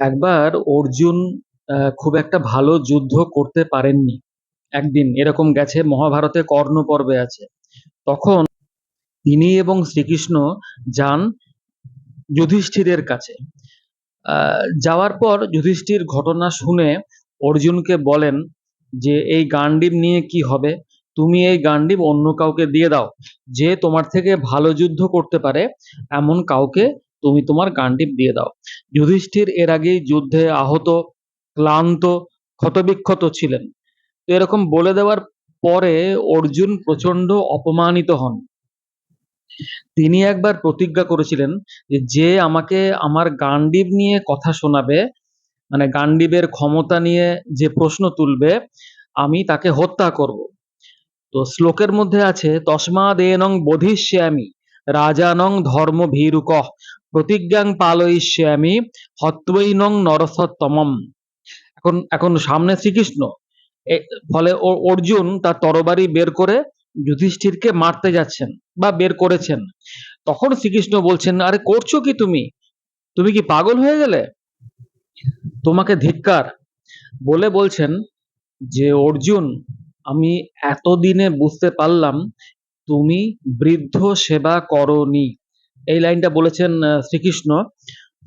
একবার অর্জুন খুব একটা ভালো যুদ্ধ করতে পারেননি। একদিন এরকম গেছে, মহাভারতে কর্ণ পর্বে আছে। তখন তিনি এবং শ্রীকৃষ্ণ যান যুধিষ্ঠিরের কাছে। যাওয়ার পর যুধিষ্ঠির ঘটনা শুনে অর্জুনকে বলেন যে এই গান্ডীব নিয়ে কি হবে, তুমি এই গান্ডীব অন্য কাউকে দিয়ে দাও, যে তোমার থেকে ভালো যুদ্ধ করতে পারে এমন কাউকে তুমি তোমার গান্ডীব দিয়ে দাও। যুধিষ্ঠির এর আগেই যুদ্ধে আহত, ক্লান্ত, ক্ষতবিক্ষত ছিলেন। তো এরকম বলে দেওয়ার পরে অর্জুন প্রচন্ড অপমানিত হন। তিনি একবার প্রতিজ্ঞা করেছিলেন যে যে আমাকে আমার গান্ডীব নিয়ে কথা শোনাবে, মানে গান্ডীবের ক্ষমতা নিয়ে যে প্রশ্ন তুলবে, আমি তাকে হত্যা করব। তো শ্লোকের মধ্যে আছে তস্মাদেনং বোধিষ্যামি রাজানং ধর্ম ভীরুক প্রতিজ্ঞাং পালয়িষ্যামি হত্বৈনং নরসত্তমম। এখন এখন সামনে শ্রীকৃষ্ণ, ফলে অর্জুন তার তরবারি বের করে যুধিষ্ঠিরকে মারতে যাচ্ছেন বা বের করেছেন। তখন শ্রীকৃষ্ণ বলছেন, আরে করছো কি তুমি, তুমি কি পাগল হয়ে গেলে, তোমাকে ধিক্কার। বলে বলছেন যে অর্জুন, আমি এতদিনে বুঝতে পারলাম তুমি বৃদ্ধ সেবা করনি। এই লাইনটা বলেছেন শ্রীকৃষ্ণ।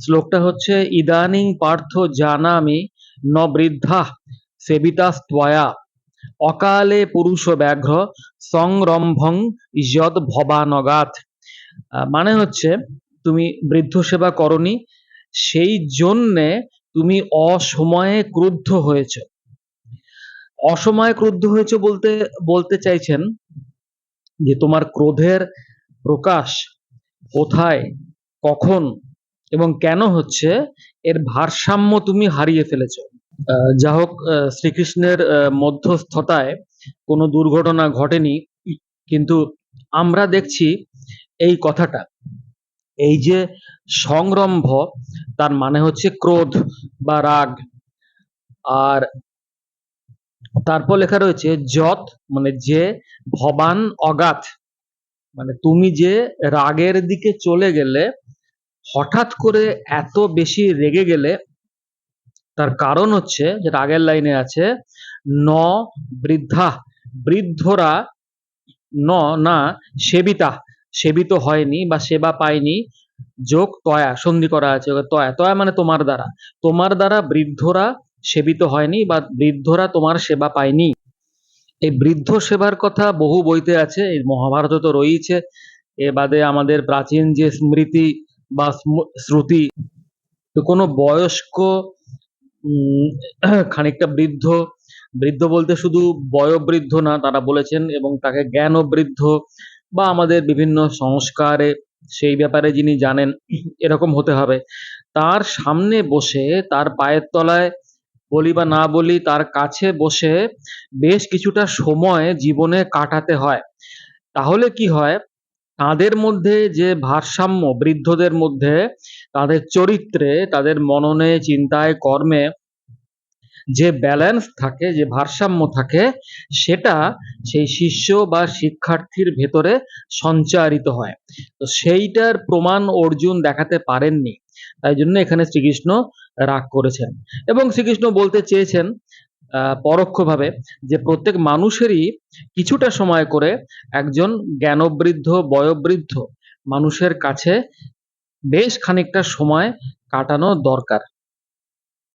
শ্লোকটা হচ্ছে ইদানিং পার্থ জানামি ন বৃদ্ধা সেবিতাস্ত্বয়া অকালে পুরুষ ব্যাঘ্র সংরম্ভং যদ ভবানগাত। মানে হচ্ছে তুমি বৃদ্ধ সেবা করনি, সেই জন্যে তুমি অসময়ে ক্রুদ্ধ হয়েছ। অসময়ে ক্রুদ্ধ হয়েছে বলতে বলতে চাইছেন যে তোমার ক্রোধের প্রকাশ কোথায়, কখন এবং কেন হচ্ছে, এর ভারসাম্য তুমি হারিয়ে ফেলেছো। যা হোক, শ্রীকৃষ্ণের মধ্যস্থতায় কোনো দুর্ঘটনা ঘটেনি, কিন্তু আমরা দেখছি এই কথাটা, এই যে সংরম্ভ, তার মানে হচ্ছে ক্রোধ বা রাগ। আর তারপর লেখা রয়েছে যত, মানে যে, ভবান অগাধ, মানে তুমি যে রাগের দিকে চলে গেলে, হঠাৎ করে এত বেশি রেগে গেলে, তার কারণ হচ্ছে যেটা আগের লাইনে আছে, ন বৃদ্ধা, বৃদ্ধরা, ন না সেবিতা, সেবিত হয়নি বা সেবা পায়নি, যোগ তয়া সন্ধি করা আছে, তয়া তয়া মানে তোমার দ্বারা, তোমার দ্বারা বৃদ্ধরা সেবিত হয়নি বা বৃদ্ধরা তোমার সেবা পায়নি। এই বৃদ্ধ সেবার কথা বহু বইতে আছে, এই মহাভারতে তো রয়েছে, এ বাদে আমাদের প্রাচীন যে স্মৃতি বা শ্রুতি, তো কোনো বয়স্ক খানিকটা বৃদ্ধ, বৃদ্ধ বলতে শুধু বয়োবৃদ্ধ না, তারা বলেছেন, এবং তাকে জ্ঞানবৃদ্ধ বা আমাদের বিভিন্ন সংস্কারে সেই ব্যাপারে যিনি জানেন এরকম হতে হবে। তার সামনে বসে, তার পায়ের তলায় বলি বা না বলি, তার কাছে বসে বেশ কিছুটা সময় জীবনে কাটাতে হয়। তাহলে কি হয়, তাদের মধ্যে যে ভারসাম্য, বৃদ্ধদের মধ্যে তাদের চরিত্রে, তাদের মননে, চিন্তায়, কর্মে যে ব্যালেন্স থাকে, যে ভারসাম্য থাকে, সেটা সেই শিষ্য বা শিক্ষার্থীর ভেতরে সঞ্চারিত হয়। তো সেইটার প্রমাণ অর্জুন দেখাতে পারেননি, তাই জন্য এখানে শ্রীকৃষ্ণ রাগ করেছেন। এবং শ্রীকৃষ্ণ বলতে চেয়েছেন পরোক্ষভাবে যে প্রত্যেক মানুষেরই কিছুটা সময় করে একজন জ্ঞানবৃদ্ধ, বয়োবৃদ্ধ মানুষের কাছে বেশ খানিকটা সময় কাটানো দরকার।